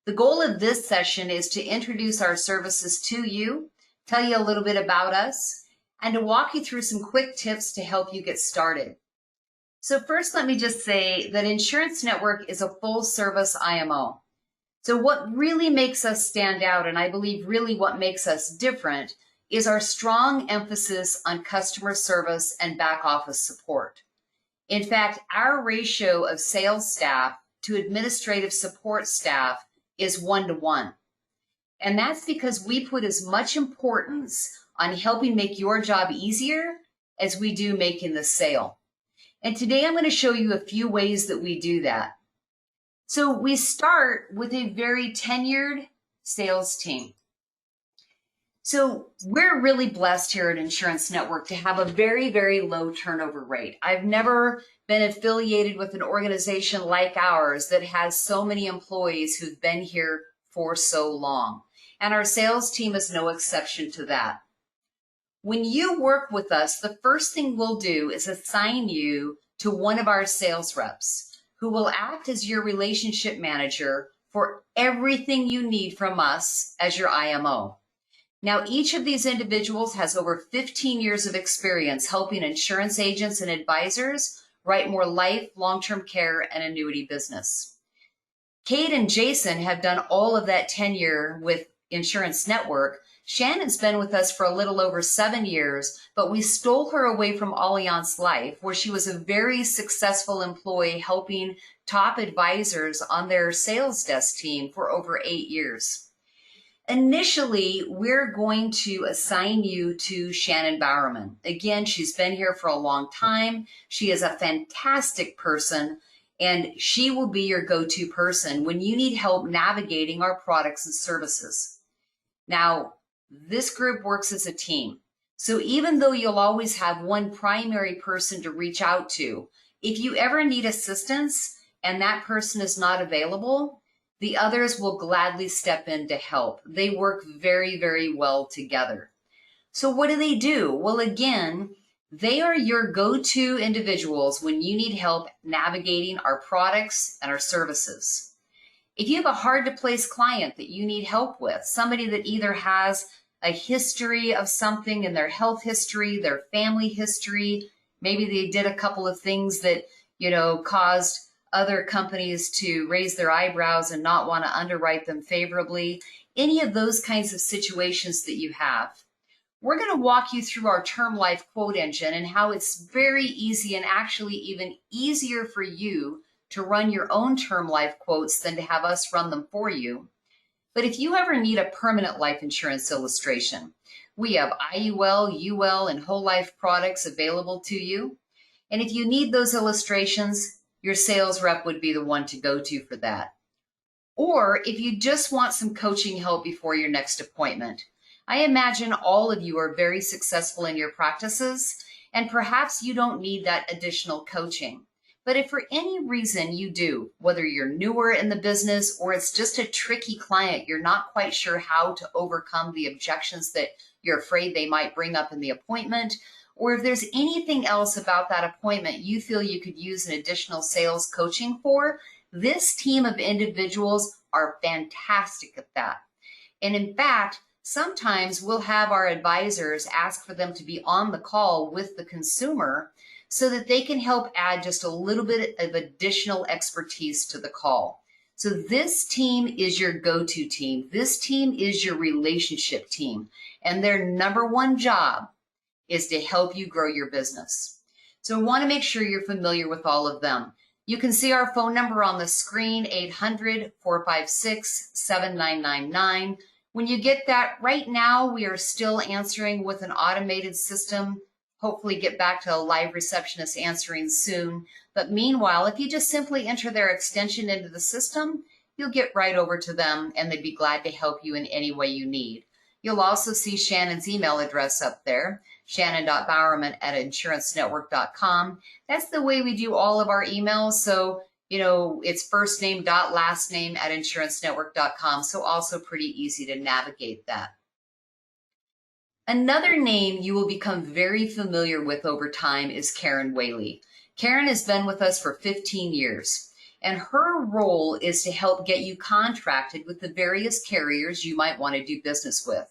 The goal of this session is to introduce our services to you, tell you a little bit about us, and to walk you through some quick tips to help you get started. So first, let me just say that Insurance Network is a full-service IMO. So what really makes us stand out, and I believe really what makes us different, is our strong emphasis on customer service and back office support. In fact, our ratio of sales staff to administrative support staff is 1-to-1. And that's because we put as much importance on helping make your job easier as we do making the sale. And today I'm going to show you a few ways that we do that. So we start with a very tenured sales team. So we're really blessed here at Insurance Network to have a very, very low turnover rate. I've never been affiliated with an organization like ours that has so many employees who've been here for so long. And our sales team is no exception to that. When you work with us, the first thing we'll do is assign you to one of our sales reps who will act as your relationship manager for everything you need from us as your IMO. Now, each of these individuals has over 15 years of experience helping insurance agents and advisors write more life, long-term care, and annuity business. Kate and Jason have done all of that tenure with Insurance Network. Shannon's been with us for a little over 7 years, but we stole her away from Allianz Life, where she was a very successful employee helping top advisors on their sales desk team for over 8 years. Initially, we're going to assign you to Shannon Bowerman. Again, she's been here for a long time. She is a fantastic person, and she will be your go-to person when you need help navigating our products and services. Now, this group works as a team. So even though you'll always have one primary person to reach out to, if you ever need assistance and that person is not available, the others will gladly step in to help. They work very, very well together. So what do? Well, again, they are your go-to individuals when you need help navigating our products and our services. If you have a hard-to-place client that you need help with, somebody that either has a history of something in their health history, their family history, maybe they did a couple of things that, caused other companies to raise their eyebrows and not want to underwrite them favorably, any of those kinds of situations that you have. We're going to walk you through our term life quote engine and how it's very easy and actually even easier for you to run your own term life quotes than to have us run them for you. But if you ever need a permanent life insurance illustration, we have IUL, UL, and whole life products available to you. And if you need those illustrations, your sales rep would be the one to go to for that. Or if you just want some coaching help before your next appointment, I imagine all of you are very successful in your practices, and perhaps you don't need that additional coaching. But if for any reason you do, whether you're newer in the business or it's just a tricky client, you're not quite sure how to overcome the objections that you're afraid they might bring up in the appointment, or if there's anything else about that appointment you feel you could use an additional sales coaching for, this team of individuals are fantastic at that. And in fact, sometimes we'll have our advisors ask for them to be on the call with the consumer so that they can help add just a little bit of additional expertise to the call. So this team is your go-to team. This team is your relationship team. And their number one job is to help you grow your business. So I want to make sure you're familiar with all of them. You can see our phone number on the screen, 800-456-7999. When you get that, right now we are still answering with an automated system. Hopefully get back to a live receptionist answering soon. But meanwhile, if you just simply enter their extension into the system, you'll get right over to them and they'd be glad to help you in any way you need. You'll also see Shannon's email address up there, shannon.bowerman@insurancenetwork.com. That's the way we do all of our emails. So, it's first name dot last name at insurancenetwork.com. So also pretty easy to navigate that. Another name you will become very familiar with over time is Karen Whaley. Karen has been with us for 15 years. And her role is to help get you contracted with the various carriers you might want to do business with.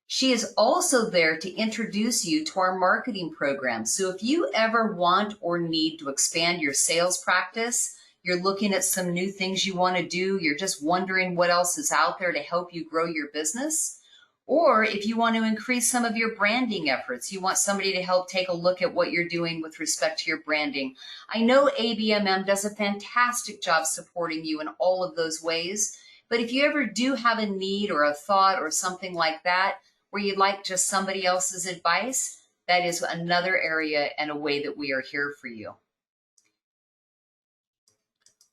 She is also there to introduce you to our marketing program. So if you ever want or need to expand your sales practice, you're looking at some new things you want to do, you're just wondering what else is out there to help you grow your business, or if you want to increase some of your branding efforts, you want somebody to help take a look at what you're doing with respect to your branding. I know ABMM does a fantastic job supporting you in all of those ways, but if you ever do have a need or a thought or something like that, where you'd like just somebody else's advice, that is another area and a way that we are here for you.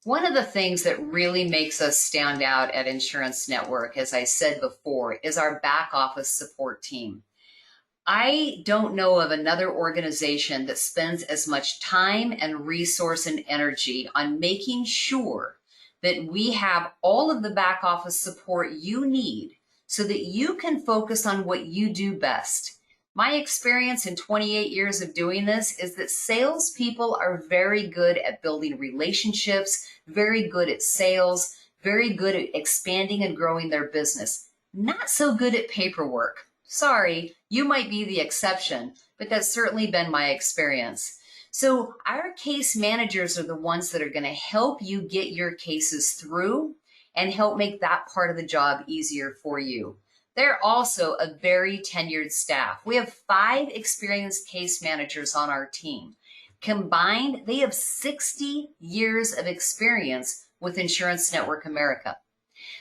One of the things that really makes us stand out at Insurance Network, as I said before, is our back office support team. I don't know of another organization that spends as much time and resource and energy on making sure that we have all of the back office support you need so that you can focus on what you do best. My experience in 28 years of doing this is that salespeople are very good at building relationships, very good at sales, very good at expanding and growing their business. Not so good at paperwork. Sorry, you might be the exception, but that's certainly been my experience. So our case managers are the ones that are going to help you get your cases through and help make that part of the job easier for you. They're also a very tenured staff. We have 5 experienced case managers on our team. Combined, they have 60 years of experience with Insurance Network America.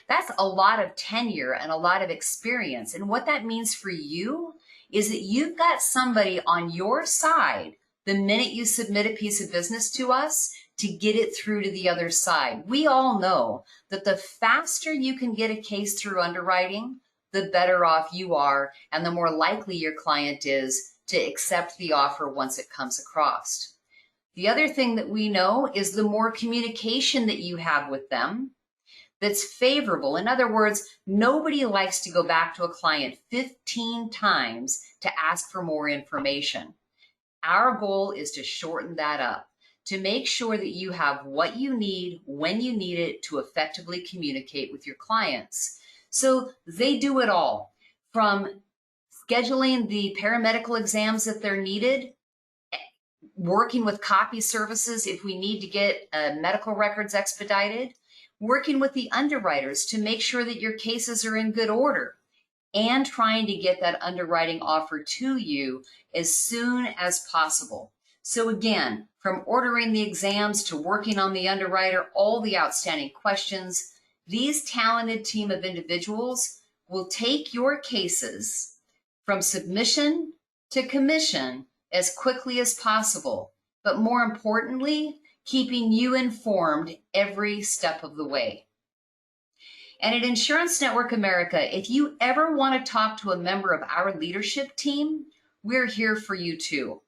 That's a lot of tenure and a lot of experience. And what that means for you is that you've got somebody on your side the minute you submit a piece of business to us to get it through to the other side. We all know that the faster you can get a case through underwriting, the better off you are and the more likely your client is to accept the offer once it comes across. The other thing that we know is the more communication that you have with them that's favorable. In other words, nobody likes to go back to a client 15 times to ask for more information. Our goal is to shorten that up, to make sure that you have what you need when you need it to effectively communicate with your clients. So they do it all, from scheduling the paramedical exams that they're needed, working with copy services if we need to get medical records expedited, working with the underwriters to make sure that your cases are in good order, and trying to get that underwriting offer to you as soon as possible. So again, from ordering the exams to working on the underwriter, all the outstanding questions, these talented team of individuals will take your cases from submission to commission as quickly as possible, but more importantly, keeping you informed every step of the way. And at Insurance Network America, if you ever want to talk to a member of our leadership team, we're here for you too.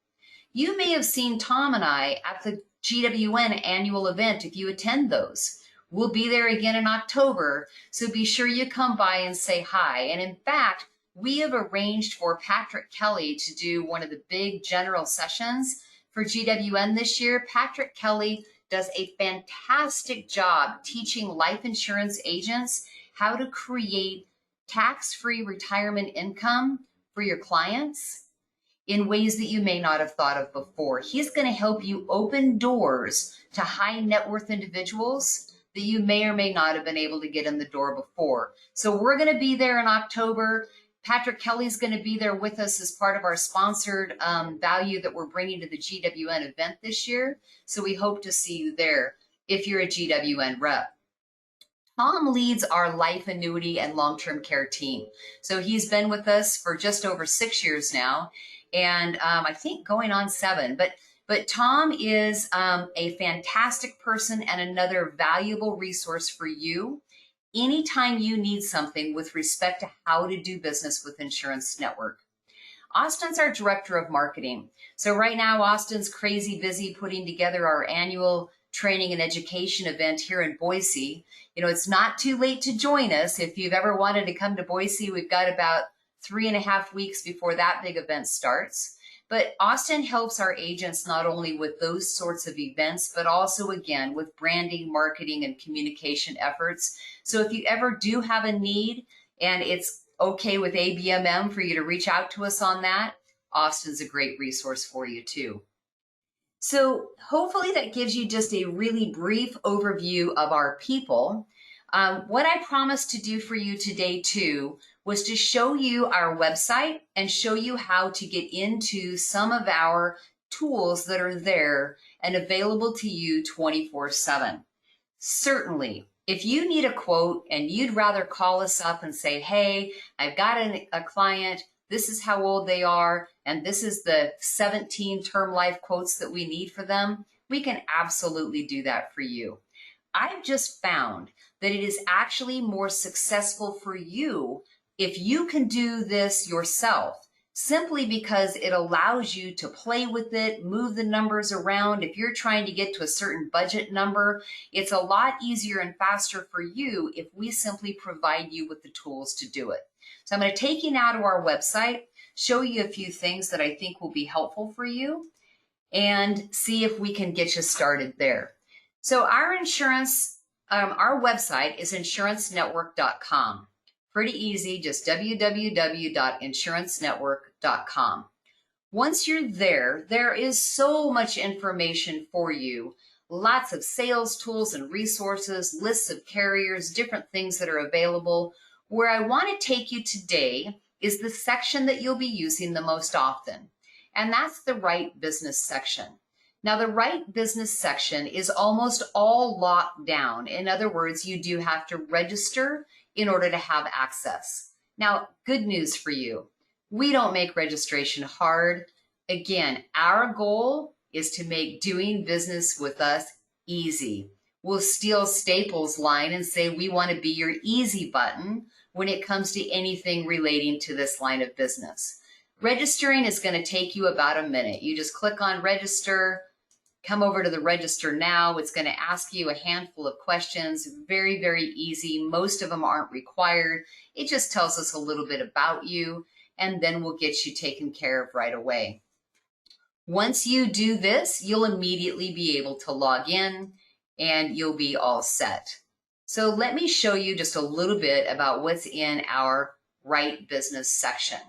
You may have seen Tom and I at the GWN annual event if you attend those. We'll be there again in October, so be sure you come by and say hi. And in fact, we have arranged for Patrick Kelly to do one of the big general sessions for GWN this year. Patrick Kelly does a fantastic job teaching life insurance agents how to create tax-free retirement income for your clients in ways that you may not have thought of before. He's going to help you open doors to high net worth individuals that you may or may not have been able to get in the door before. So we're going to be there in October. Patrick Kelly's going to be there with us as part of our sponsored value that we're bringing to the GWN event this year. So we hope to see you there if you're a GWN rep. Tom leads our life annuity and long-term care team. So he's been with us for just over 6 years now, and I think going on 7. But Tom is a fantastic person and another valuable resource for you anytime you need something with respect to how to do business with Insurance Network. Austin's our director of marketing. So right now, Austin's crazy busy putting together our annual training and education event here in Boise. You know, it's not too late to join us. If you've ever wanted to come to Boise, we've got about 3.5 weeks before that big event starts. But Austin helps our agents not only with those sorts of events, but also, again, with branding, marketing, and communication efforts. So if you ever do have a need and it's okay with ABMM for you to reach out to us on that, Austin's a great resource for you too. So hopefully that gives you just a really brief overview of our people. What I promised to do for you today too was to show you our website and show you how to get into some of our tools that are there and available to you 24/7. Certainly, if you need a quote and you'd rather call us up and say, hey, I've got a client, this is how old they are, and this is the 17 term life quotes that we need for them, we can absolutely do that for you. I've just found that it is actually more successful for you if you can do this yourself, simply because it allows you to play with it, move the numbers around. If you're trying to get to a certain budget number, it's a lot easier and faster for you if we simply provide you with the tools to do it. So I'm going to take you now to our website, show you a few things that I think will be helpful for you, and see if we can get you started there. So our website is insurancenetwork.com. Pretty easy, just www.insurancenetwork.com. Once you're there, there is so much information for you. Lots of sales tools and resources, lists of carriers, different things that are available. Where I want to take you today is the section that you'll be using the most often, and that's the Right Business section. Now, the Right Business section is almost all locked down. In other words, you do have to register in order to have access. Now, good news for you. We don't make registration hard. Again, our goal is to make doing business with us easy. We'll steal Staples' line and say we want to be your easy button when it comes to anything relating to this line of business. Registering is going to take you about a minute. You just click on register, come over to the register now. It's going to ask you a handful of questions. Very, very easy. Most of them aren't required. It just tells us a little bit about you, and then we'll get you taken care of right away. Once you do this, you'll immediately be able to log in and you'll be all set. So let me show you just a little bit about what's in our Right Business section.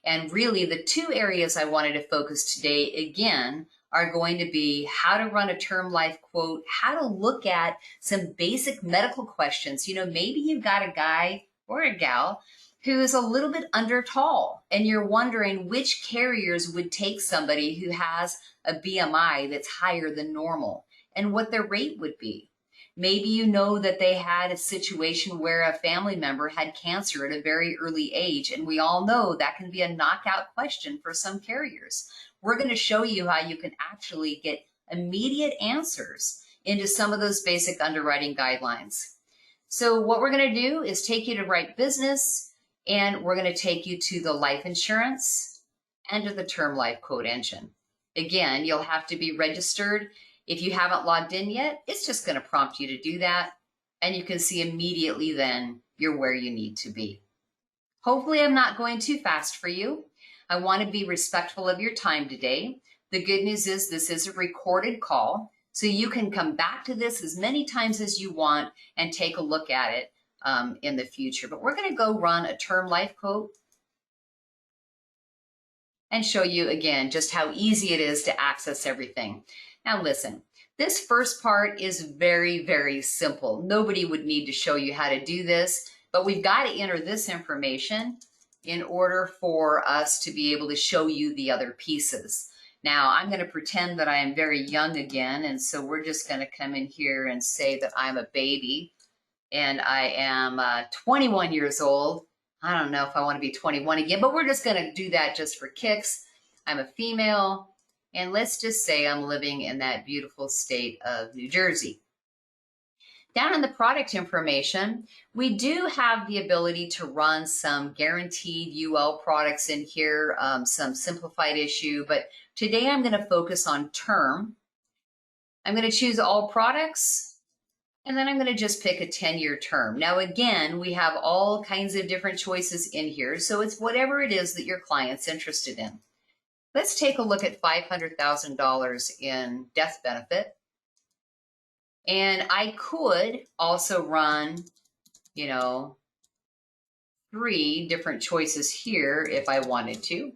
And really the two areas I wanted to focus today, again, are going to be how to run a term life quote, how to look at some basic medical questions. You know, maybe you've got a guy or a gal who is a little bit under tall, and you're wondering which carriers would take somebody who has a BMI that's higher than normal and what their rate would be. Maybe you know that they had a situation where a family member had cancer at a very early age, and we all know that can be a knockout question for some carriers. We're going to show you how you can actually get immediate answers into some of those basic underwriting guidelines. So what we're going to do is take you to Right Business, and we're going to take you to the life insurance and to the term life quote engine. Again, you'll have to be registered. If you haven't logged in yet, it's just going to prompt you to do that, and you can see immediately then you're where you need to be. Hopefully I'm not going too fast for you. I want to be respectful of your time today. The good news is this is a recorded call, so you can come back to this as many times as you want and take a look at it in the future. But we're going to go run a term life quote and show you again just how easy it is to access everything. Now listen, this first part is very, very simple. Nobody would need to show you how to do this, but we've got to enter this information in order for us to be able to show you the other pieces. Now I'm going to pretend that I am very young again, and so we're just going to come in here and say that I'm a baby and I am 21 years old. I don't know if I want to be 21 again, but we're just going to do that just for kicks. I'm a female, and let's just say I'm living in that beautiful state of New Jersey. Down in the product information, we do have the ability to run some guaranteed UL products in here, some simplified issue, but today I'm going to focus on term. I'm going to choose all products, and then I'm going to just pick a 10-year term. Now again, we have all kinds of different choices in here, so it's whatever it is that your client's interested in. Let's take a look at $500,000 in death benefit. And I could also run, 3 different choices here if I wanted to,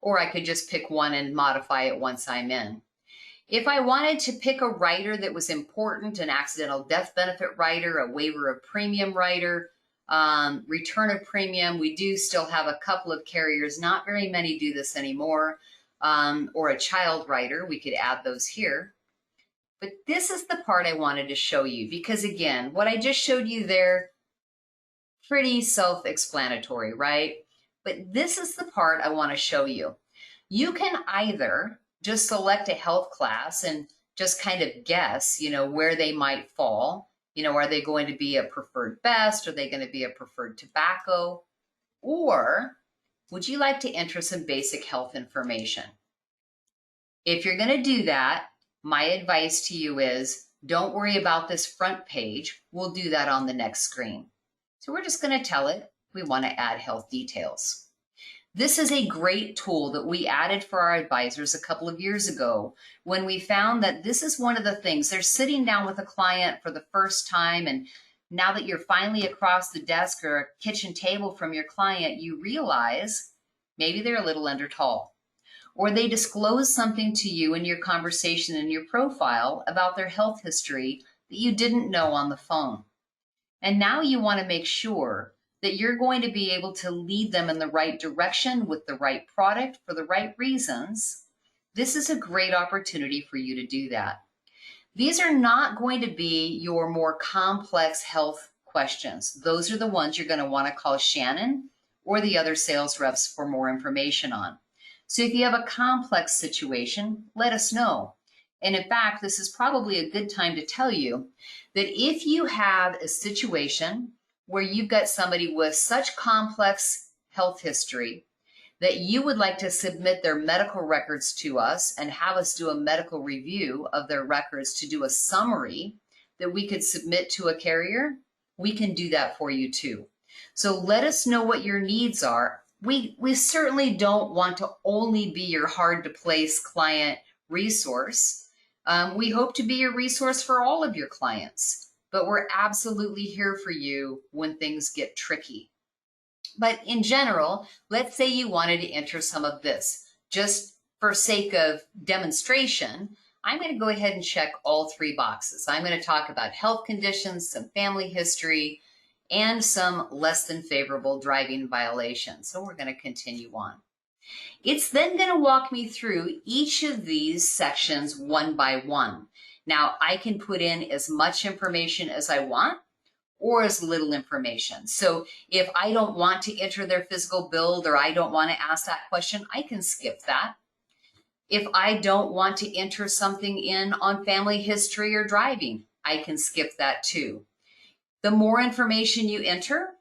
or I could just pick one and modify it once I'm in. If I wanted to pick a rider that was important, an accidental death benefit rider, a waiver of premium rider, return of premium, we do still have a couple of carriers, not very many do this anymore, or a child rider, we could add those here. But this is the part I wanted to show you because, again, what I just showed you there, pretty self-explanatory, right? But this is the part I want to show you. You can either just select a health class and just kind of guess, where they might fall. Are they going to be a preferred best? Are they going to be a preferred tobacco? Or would you like to enter some basic health information? If you're going to do that, my advice to you is don't worry about this front page. We'll do that on the next screen. So we're just going to tell it we want to add health details. This is a great tool that we added for our advisors a couple of years ago when we found that this is one of the things. They're sitting down with a client for the first time, and now that you're finally across the desk or a kitchen table from your client, you realize maybe they're a little under tall, or they disclose something to you in your conversation in your profile about their health history that you didn't know on the phone. And now you want to make sure that you're going to be able to lead them in the right direction with the right product for the right reasons. This is a great opportunity for you to do that. These are not going to be your more complex health questions. Those are the ones you're going to want to call Shannon or the other sales reps for more information on. So if you have a complex situation, let us know. And in fact, this is probably a good time to tell you that if you have a situation where you've got somebody with such complex health history that you would like to submit their medical records to us and have us do a medical review of their records to do a summary that we could submit to a carrier, we can do that for you too. So let us know what your needs are. We certainly don't want to only be your hard to place client resource. We hope to be your resource for all of your clients. But we're absolutely here for you when things get tricky. But in general, let's say you wanted to enter some of this. Just for sake of demonstration, I'm going to go ahead and check all 3 boxes. I'm going to talk about health conditions, some family history, and some less than favorable driving violations. So we're going to continue on. It's then going to walk me through each of these sections one by one. Now, I can put in as much information as I want or as little information. So if I don't want to enter their physical build or I don't want to ask that question, I can skip that. If I don't want to enter something in on family history or driving, I can skip that too. The more information you enter,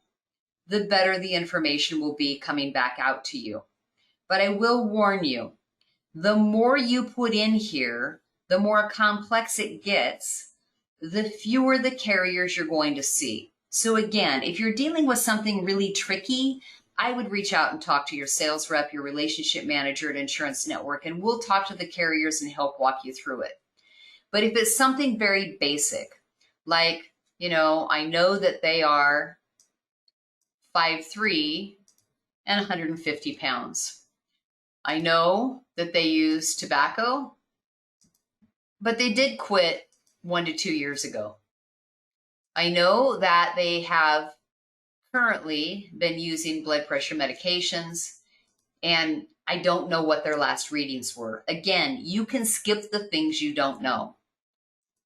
the better the information will be coming back out to you. But I will warn you, the more you put in here, the more complex it gets, the fewer the carriers you're going to see. So again, if you're dealing with something really tricky, I would reach out and talk to your sales rep, your relationship manager at Insurance Network, and we'll talk to the carriers and help walk you through it. But if it's something very basic, like, I know that they are 5'3" and 150 pounds. I know that they use tobacco, but they did quit 1 to 2 years ago. I know that they have currently been using blood pressure medications, and I don't know what their last readings were. Again, you can skip the things you don't know.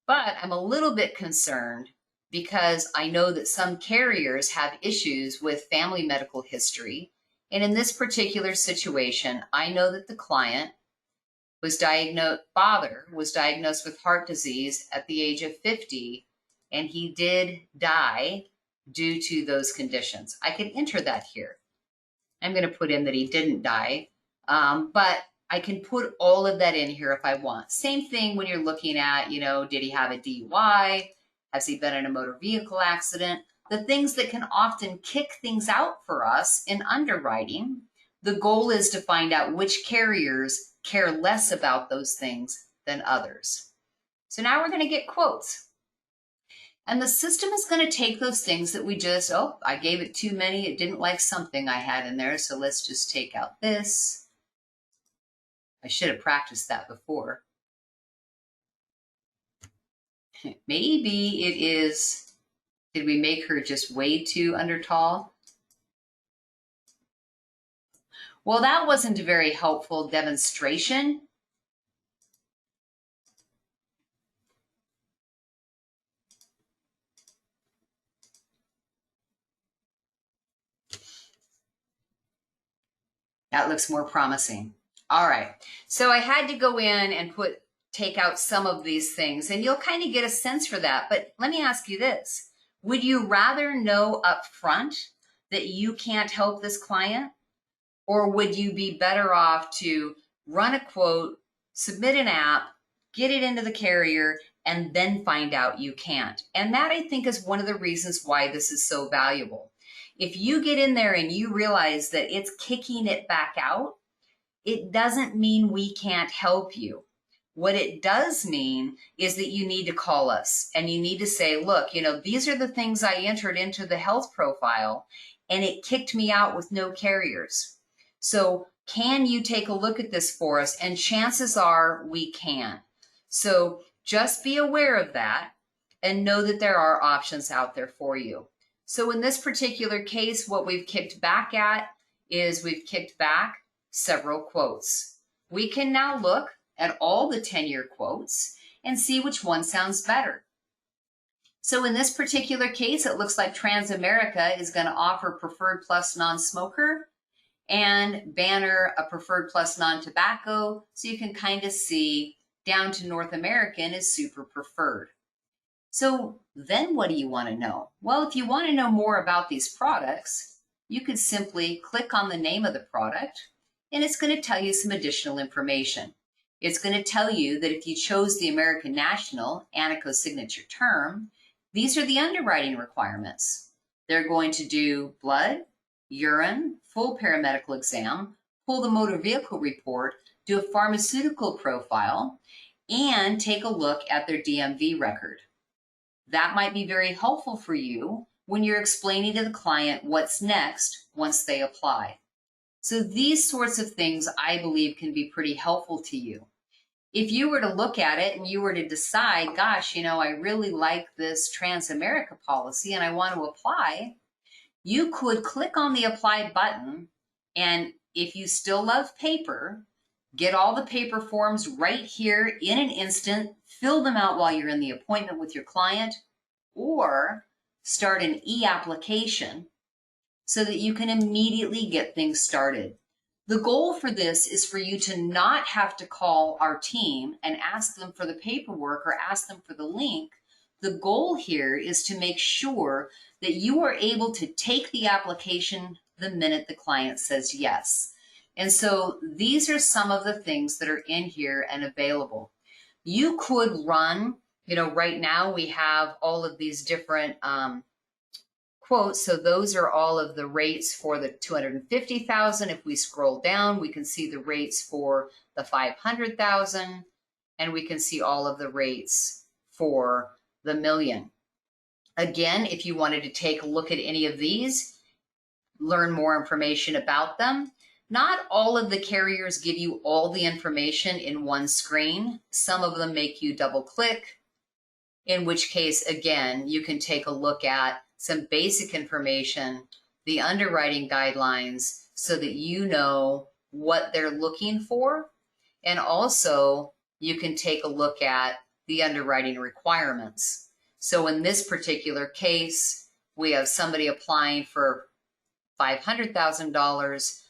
But I'm a little bit concerned because I know that some carriers have issues with family medical history. And in this particular situation, I know that the client father was diagnosed with heart disease at the age of 50, and he did die due to those conditions. I could enter that here. I'm going to put in that he didn't die, but I can put all of that in here if I want. Same thing when you're looking at, did he have a DUI? Has he been in a motor vehicle accident? The things that can often kick things out for us in underwriting, The goal is to find out which carriers care less about those things than others. So now we're going to get quotes. And the system is going to take those things that we just, oh, I gave it too many. It didn't like something I had in there. So let's just take out this. I should have practiced that before. Maybe it is, did we make her just way too under tall? Well, that wasn't a very helpful demonstration. That looks more promising. All right, so I had to go in and take out some of these things, and you'll kind of get a sense for that. But let me ask you this. Would you rather know up front that you can't help this client? Or would you be better off to run a quote, submit an app, get it into the carrier, and then find out you can't? And that, I think, is one of the reasons why this is so valuable. If you get in there and you realize that it's kicking it back out, it doesn't mean we can't help you. What it does mean is that you need to call us and you need to say, look, these are the things I entered into the health profile and it kicked me out with no carriers. So can you take a look at this for us? And chances are we can. So just be aware of that and know that there are options out there for you. So in this particular case, what we've kicked back at is we've kicked back several quotes. We can now look at all the 10-year quotes and see which one sounds better. So in this particular case, it looks like Transamerica is going to offer Preferred Plus non-smoker and Banner a Preferred Plus non-tobacco. So you can kind of see down to North American is super preferred. So then what do you want to know? Well, if you want to know more about these products, you could simply click on the name of the product and it's going to tell you some additional information. It's going to tell you that if you chose the American National Anaco Signature Term, these are the underwriting requirements. They're going to do blood, urine, full paramedical exam, pull the motor vehicle report, do a pharmaceutical profile, and take a look at their DMV record. That might be very helpful for you when you're explaining to the client what's next once they apply. So these sorts of things, I believe, can be pretty helpful to you. If you were to look at it and you were to decide, gosh, I really like this Transamerica policy and I want to apply, you could click on the apply button, and if you still love paper, get all the paper forms right here in an instant, fill them out while you're in the appointment with your client, or start an e-application so that you can immediately get things started. The goal for this is for you to not have to call our team and ask them for the paperwork or ask them for the link. The goal here is to make sure that you are able to take the application the minute the client says yes. And so these are some of the things that are in here and available. You could run, right now we have all of these different quotes. So those are all of the rates for the 250,000. If we scroll down, we can see the rates for the 500,000, and we can see all of the rates for the million. Again, if you wanted to take a look at any of these, learn more information about them. Not all of the carriers give you all the information in one screen. Some of them make you double click, in which case, again, you can take a look at some basic information, the underwriting guidelines, so that you know what they're looking for. And also you can take a look at the underwriting requirements. So in this particular case, we have somebody applying for $500,000.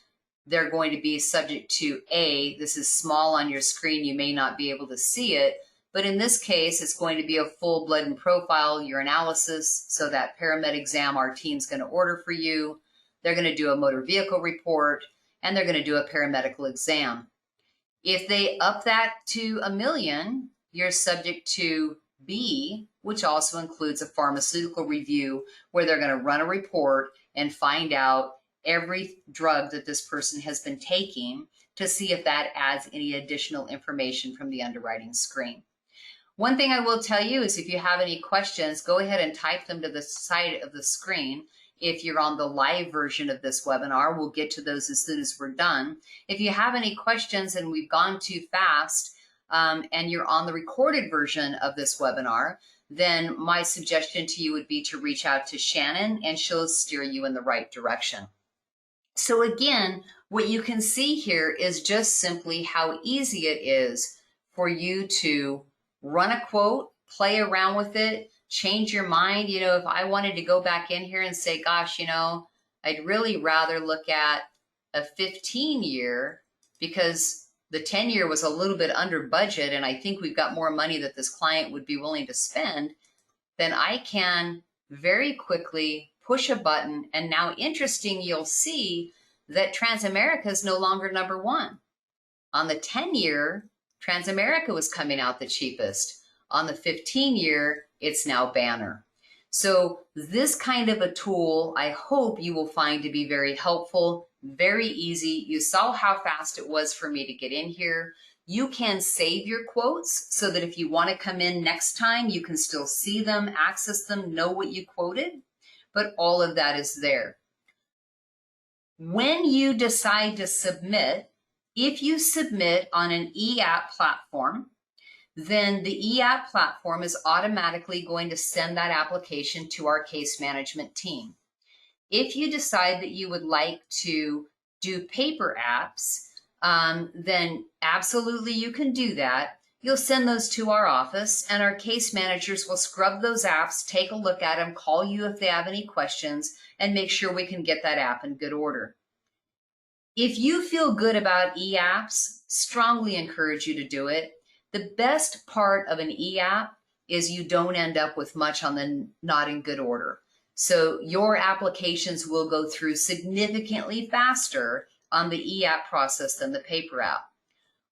They're going to be subject to this is small on your screen, you may not be able to see it, but in this case, it's going to be a full blood and profile urinalysis. So that paramed exam our team's going to order for you. They're going to do a motor vehicle report, and they're going to do a paramedical exam. If they up that to $1 million, you're subject to B, which also includes a pharmaceutical review, where they're going to run a report and find out every drug that this person has been taking to see if that adds any additional information from the underwriting screen. One thing I will tell you is if you have any questions, go ahead and type them to the side of the screen. If you're on the live version of this webinar, we'll get to those as soon as we're done. If you have any questions and we've gone too fast and you're on the recorded version of this webinar, then my suggestion to you would be to reach out to Shannon and she'll steer you in the right direction. So again, what you can see here is just simply how easy it is for you to run a quote, play around with it, change your mind. You know, if I wanted to go back in here and say, gosh, you know, I'd really rather look at a 15-year because the 10-year was a little bit under budget and I think we've got more money that this client would be willing to spend, then I can very quickly push a button. And now interesting, you'll see that Transamerica is no longer number one. On the 10-year, Transamerica was coming out the cheapest. On the 15-year, it's now Banner. So this kind of a tool, I hope you will find to be very helpful, very easy. You saw how fast it was for me to get in here. You can save your quotes so that if you want to come in next time, you can still see them, access them, know what you quoted, but all of that is there. When you decide to submit, if you submit on an e-app platform, then the e-app platform is automatically going to send that application to our case management team. If you decide that you would like to do paper apps, then absolutely you can do that. You'll send those to our office and our case managers will scrub those apps, take a look at them, call you if they have any questions, and make sure we can get that app in good order. If you feel good about e-apps, strongly encourage you to do it. The best part of an e-app is you don't end up with much on the not in good order. So your applications will go through significantly faster on the e-app process than the paper app.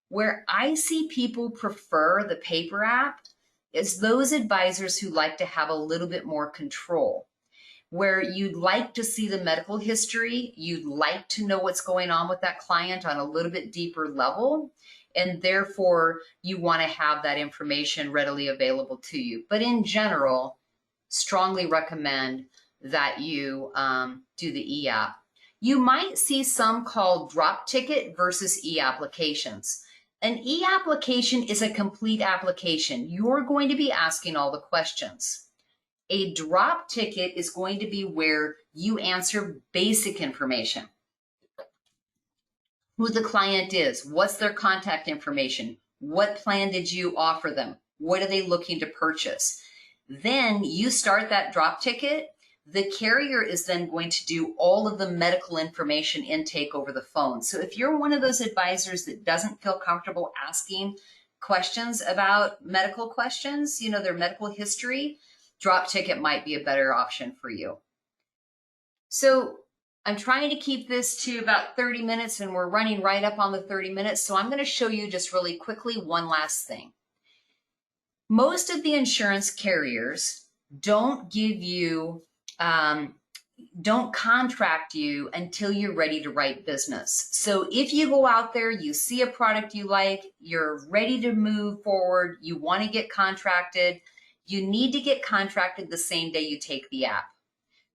Where I see people prefer the paper app is those advisors who like to have a little bit more control, where you'd like to see the medical history, you'd like to know what's going on with that client on a little bit deeper level, and therefore you want to have that information readily available to you. But in general, strongly recommend that you do the e-app. You might see some called drop ticket versus e-applications. An e-application is a complete application. You're going to be asking all the questions. A drop ticket is going to be where you answer basic information. Who the client is, what's their contact information, what plan did you offer them, what are they looking to purchase. Then you start that drop ticket. The carrier is then going to do all of the medical information intake over the phone. So if you're one of those advisors that doesn't feel comfortable asking questions about medical questions, you know, their medical history, drop ticket might be a better option for you. So I'm trying to keep this to about 30 minutes and we're running right up on the 30 minutes. So I'm going to show you just really quickly one last thing. Most of the insurance carriers don't give you, don't contract you until you're ready to write business. So if you go out there, you see a product you like, you're ready to move forward, you want to get contracted, you need to get contracted the same day you take the app.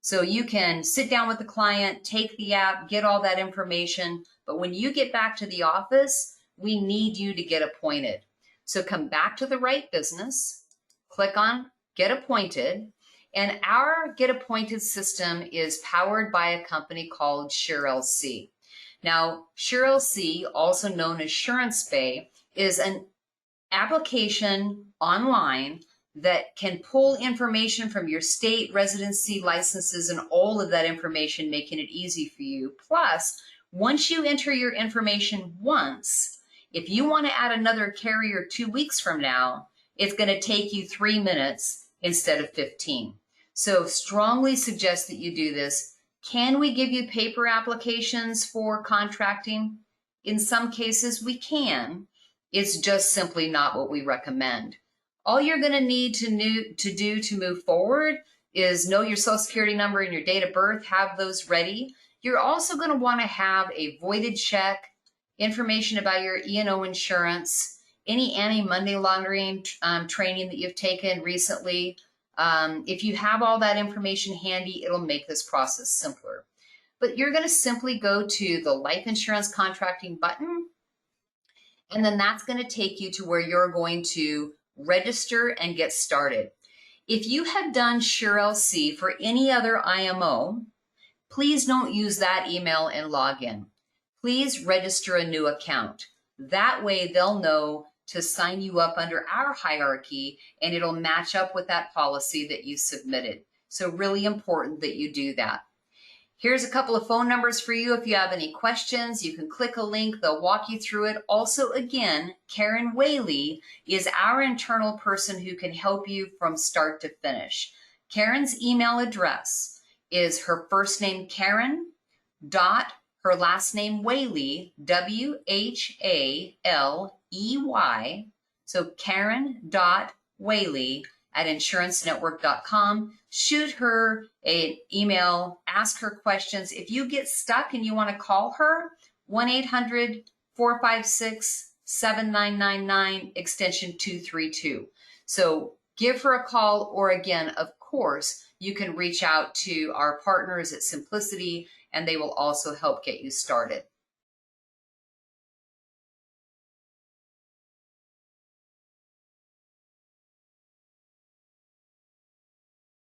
So you can sit down with the client, take the app, get all that information. But when you get back to the office, we need you to get appointed. So come back to the right business, click on Get Appointed. And our Get Appointed system is powered by a company called SureLC. Now, SureLC, also known as SuranceBay, is an application online that can pull information from your state residency licenses and all of that information, making it easy for you. Plus, once you enter your information once, if you want to add another carrier 2 weeks from now, it's going to take you 3 minutes instead of 15. So strongly suggest that you do this. Can we give you paper applications for contracting? In some cases, we can. It's just simply not what we recommend. All you're going to need to do to move forward is know your social security number and your date of birth, have those ready. You're also going to want to have a voided check, information about your E&O insurance, any anti-money laundering training that you've taken recently. If you have all that information handy, it'll make this process simpler. But you're going to simply go to the life insurance contracting button, and then that's going to take you to where you're going to register and get started. If you have done SureLC for any other IMO, please don't use that email and log in. Please register a new account. That way they'll know to sign you up under our hierarchy, and it'll match up with that policy that you submitted. So really important that you do that. Here's a couple of phone numbers for you. If you have any questions, you can click a link. They'll walk you through it. Also, again, Karen Whaley is our internal person who can help you from start to finish. Karen's email address is her first name, Karen, dot her last name, Whaley, W-H-A-L-E-Y. So Karen.Whaley at insurancenetwork.com. Shoot her an email, ask her questions. If you get stuck and you want to call her, 1-800-456-7999, extension 232. So give her a call, or again, of course, you can reach out to our partners at Simplicity, and they will also help get you started.